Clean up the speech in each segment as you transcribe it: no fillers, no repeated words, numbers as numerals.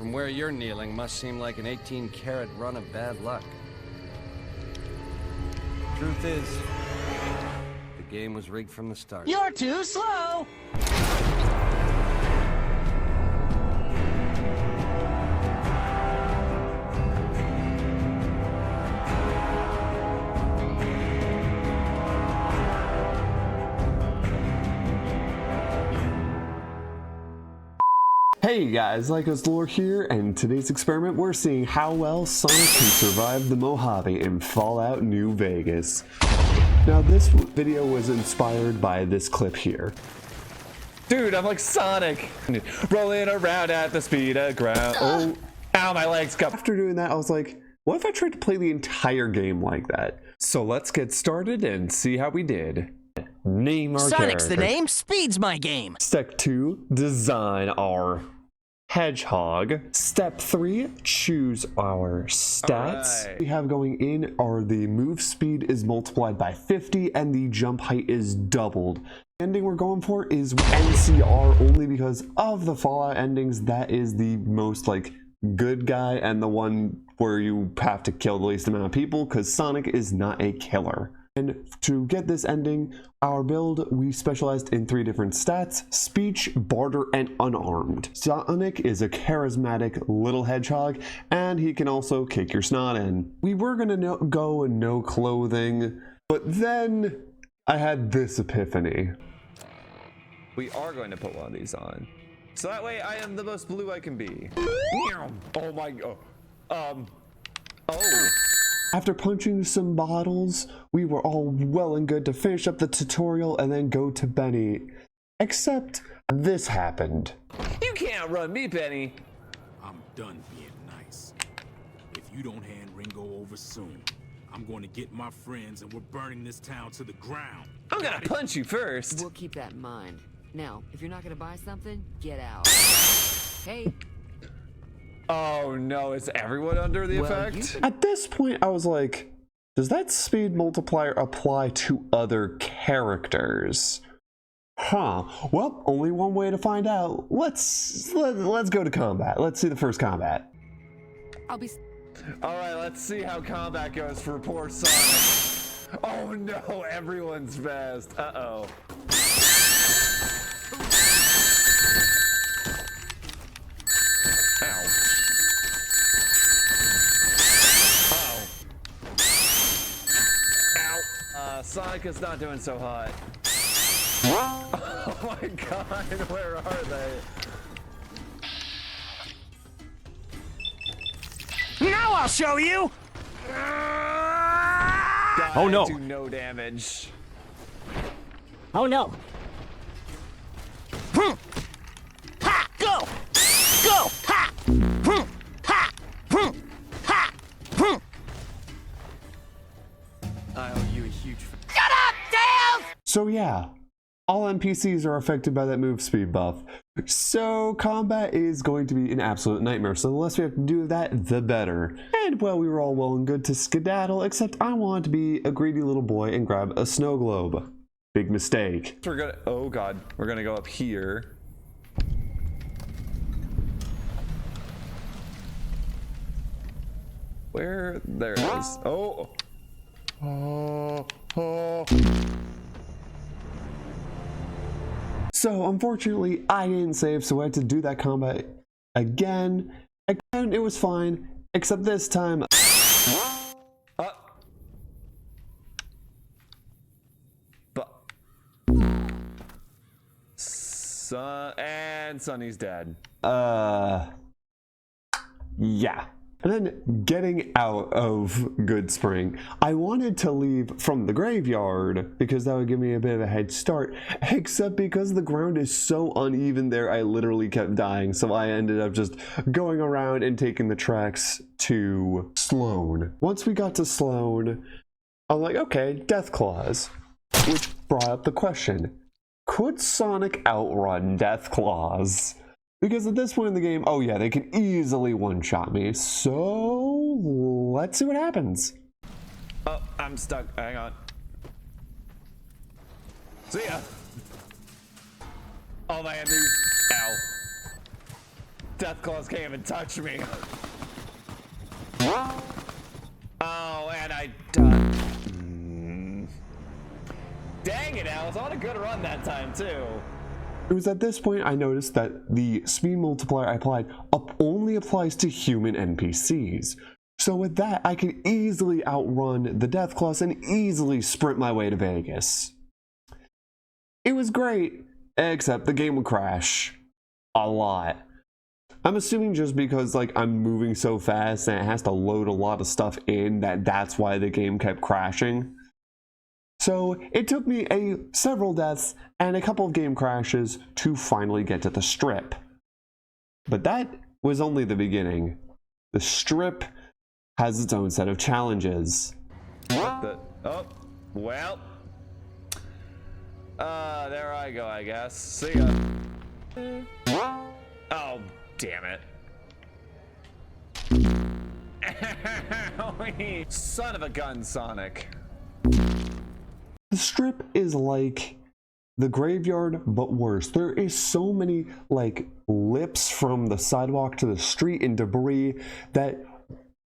From where you're kneeling must seem like an 18-carat run of bad luck. Truth is, the game was rigged from the start. You're too slow! Hey guys, Lycos Lore here, and in today's experiment we're seeing how well Sonic can survive the Mojave in Fallout New Vegas. Now this video was inspired by this clip here. Dude, I'm like Sonic, rolling around at the speed of ground. Oh, ow, my legs got. After doing that, I was like, what if I tried to play the entire game like that? So let's get started and see how we did. Name our Sonic's character. the name, speed's my game. Step 2, design our Hedgehog. Step 3, choose our stats. Right. We have going in are the move speed is multiplied by 50 and the jump height is doubled. The ending we're going for is NCR only because of the Fallout endings. That is the most like good guy and the one where you have to kill the least amount of people because Sonic is not a killer. And to get this ending, our build, we specialized in 3 different stats: speech, barter, and unarmed. Sonic is a charismatic little hedgehog, and he can also kick your snot in. We were gonna go in no clothing, but then I had this epiphany. We are going to put one of these on. So that way I am the most blue I can be. Oh my, oh. After punching some bottles, we were all well and good to finish up the tutorial and then go to Benny. Except this happened. You can't run me, Benny. I'm done being nice. If you don't hand Ringo over soon, I'm going to get my friends and we're burning this town to the ground. I'm gonna punch you first. We'll keep that in mind. Now, if you're not gonna buy something, get out. Hey. Oh no, is everyone under the effect? At this point, I was like, does that speed multiplier apply to other characters? Huh. Well, only one way to find out. Let's go to combat. Let's see the first combat. I'll be. All right, let's see how combat goes for poor Sonic. Oh no, everyone's fast. Uh-oh. Ow. Sonic is not doing so hot. Oh my god, where are they? Now I'll show you! God, Oh, no. I do no damage. Oh no. Ha! Go! Go! Ha! Ha! Ha! I owe you a huge Shut up, Tails! So yeah, all NPCs are affected by that move speed buff. So combat is going to be an absolute nightmare. So the less we have to do that, the better. And well, we were all well and good to skedaddle, except I wanted to be a greedy little boy and grab a snow globe. Big mistake. We're gonna, oh god, we're gonna go up here. Where? There it is. Oh. Oh. So unfortunately, I didn't save, so I had to do that combat again. Again, it was fine, except this time. And Sonny's dead. Yeah. And then getting out of Good Spring, I wanted to leave from the graveyard because that would give me a bit of a head start, except because the ground is so uneven there, I literally kept dying. So I ended up just going around and taking the tracks to Sloan. Once we got to Sloan, I'm like, okay, Death Claws, which brought up the question, could Sonic outrun Death Claws? Because at this point in the game, oh yeah, they can easily one-shot me. So let's see what happens. Oh, I'm stuck. Hang on. See ya. Oh man, dude. Ow. Death claws can't even touch me. Oh, and I died. Dang it, Alice. I was on a good run that time, too. It was at this point I noticed that the speed multiplier I applied only applies to human NPCs. So with that, I could easily outrun the Death Claws and easily sprint my way to Vegas. It was great, except the game would crash. A lot. I'm assuming just because like I'm moving so fast and it has to load a lot of stuff in that's why the game kept crashing. So it took me several deaths and a couple of game crashes to finally get to the strip. But that was only the beginning. The strip has its own set of challenges. Oh, well. There I go, I guess. See ya. Oh, damn it. Son of a gun, Sonic. The strip is like the graveyard, but worse. There is so many like lips from the sidewalk to the street and debris that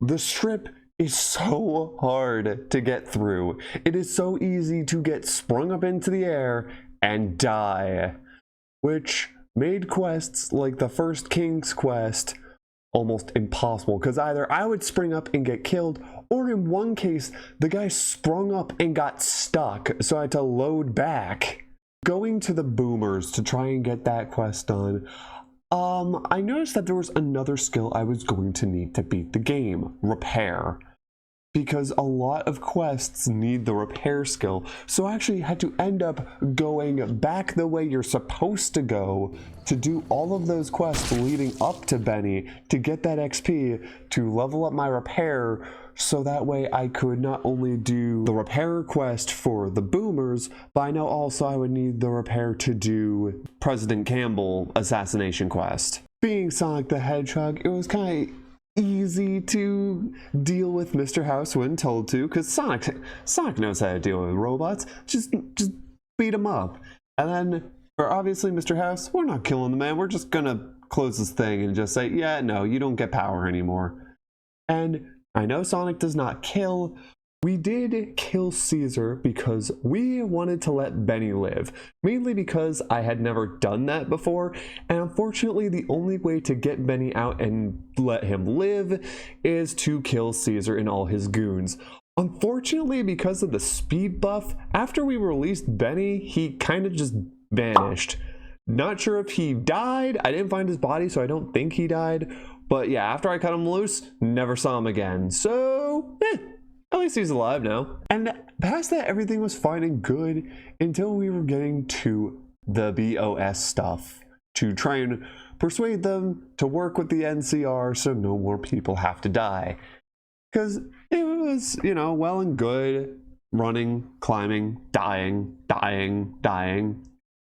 the strip is so hard to get through. It is so easy to get sprung up into the air and die, which made quests like the first King's quest almost impossible, because either I would spring up and get killed, or in one case the guy sprung up and got stuck, so I had to load back. Going to the boomers to try and get that quest done, I noticed that there was another skill I was going to need to beat the game: repair. Because a lot of quests need the repair skill, so I actually had to end up going back the way you're supposed to go to do all of those quests leading up to Benny to get that XP to level up my repair, so that way I could not only do the repair quest for the boomers, but I know also I would need the repair to do President Campbell assassination quest. Being Sonic the Hedgehog, it was kind of easy to deal with Mr. House when told to, because Sonic knows how to deal with robots. Just beat him up. And then, for obviously Mr. House, we're not killing the man. We're just gonna close this thing and just say, yeah, no, you don't get power anymore. And I know Sonic does not kill. We did kill Caesar because we wanted to let Benny live, mainly because I had never done that before, and unfortunately the only way to get Benny out and let him live is to kill Caesar and all his goons. Unfortunately, because of the speed buff, after we released Benny, he kind of just vanished. Not sure if he died. I didn't find his body, so I don't think he died. But yeah, after I cut him loose, never saw him again. So, at least he's alive now. And past that, everything was fine and good until we were getting to the BOS stuff to try and persuade them to work with the NCR so no more people have to die. Because it was, you know, well and good running, climbing, dying.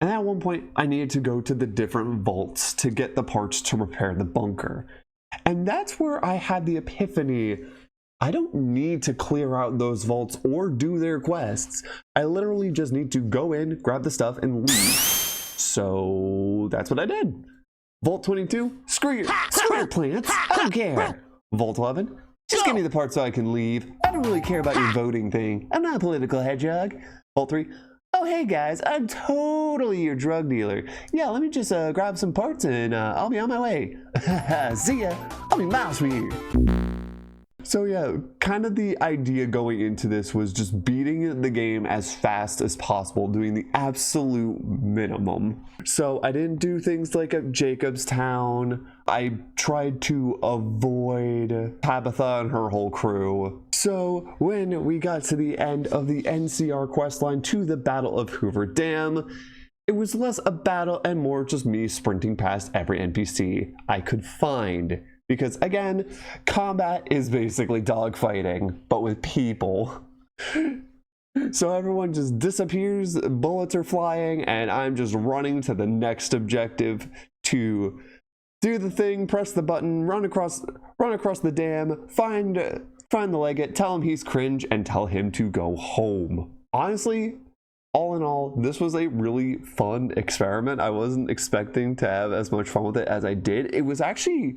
And at one point, I needed to go to the different vaults to get the parts to repair the bunker. And that's where I had the epiphany. I don't need to clear out those vaults or do their quests. I literally just need to go in, grab the stuff, and leave. So that's what I did. Vault 22, screw your plants, I don't care. Vault 11, just give me the parts so I can leave. I don't really care about your voting thing. I'm not a political hedgehog. Vault 3, oh hey guys, I'm totally your drug dealer. Yeah, let me just grab some parts and I'll be on my way. See ya, I'll be miles from here. So yeah, kind of the idea going into this was just beating the game as fast as possible, doing the absolute minimum. So I didn't do things like at Jacob's Town. I tried to avoid Tabitha and her whole crew. So when we got to the end of the NCR questline to the Battle of Hoover Dam, it was less a battle and more just me sprinting past every NPC I could find. Because again, combat is basically dogfighting, but with people. So everyone just disappears, bullets are flying, and I'm just running to the next objective to do the thing, press the button, run across the dam, find the Legate, tell him he's cringe, and tell him to go home. Honestly, all in all, this was a really fun experiment. I wasn't expecting to have as much fun with it as I did. It was actually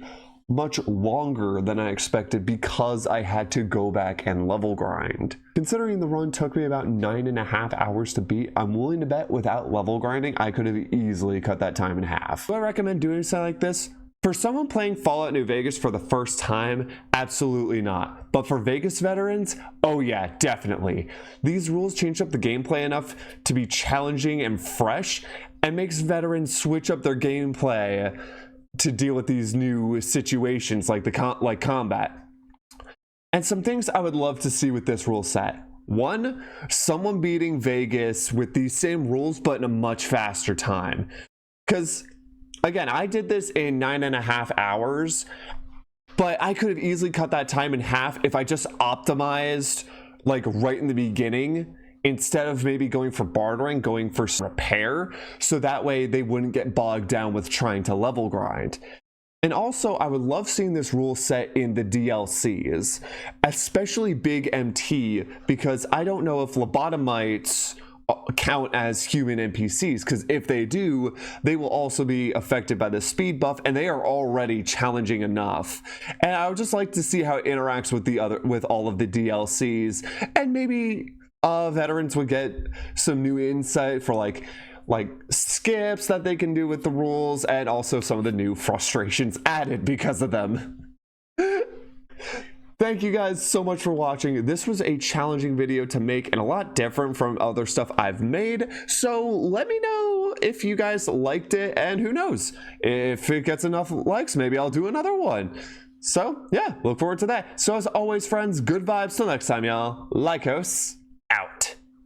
much longer than I expected because I had to go back and level grind. Considering the run took me about 9.5 hours to beat, I'm willing to bet without level grinding, I could have easily cut that time in half. Do I recommend doing something like this? For someone playing Fallout New Vegas for the first time, absolutely not. But for Vegas veterans, oh yeah, definitely. These rules change up the gameplay enough to be challenging and fresh, and makes veterans switch up their gameplay to deal with these new situations like combat. And some things I would love to see with this rule set. One, someone beating Vegas with these same rules but in a much faster time. Because again, I did this in 9.5 hours, but I could have easily cut that time in half if I just optimized like right in the beginning, instead of maybe going for bartering, going for repair, so that way they wouldn't get bogged down with trying to level grind. And also, I would love seeing this rule set in the DLCs, especially Big MT, because I don't know if lobotomites count as human NPCs, because if they do, they will also be affected by the speed buff, and they are already challenging enough. And I would just like to see how it interacts with all of the DLCs, and maybe veterans would get some new insight for like skips that they can do with the rules, and also some of the new frustrations added because of them. Thank you guys so much for watching. This was a challenging video to make and a lot different from other stuff I've made. So let me know if you guys liked it, and who knows, if it gets enough likes, maybe I'll do another one. So yeah, look forward to that. So as always, friends, good vibes till next time, y'all. Lycos.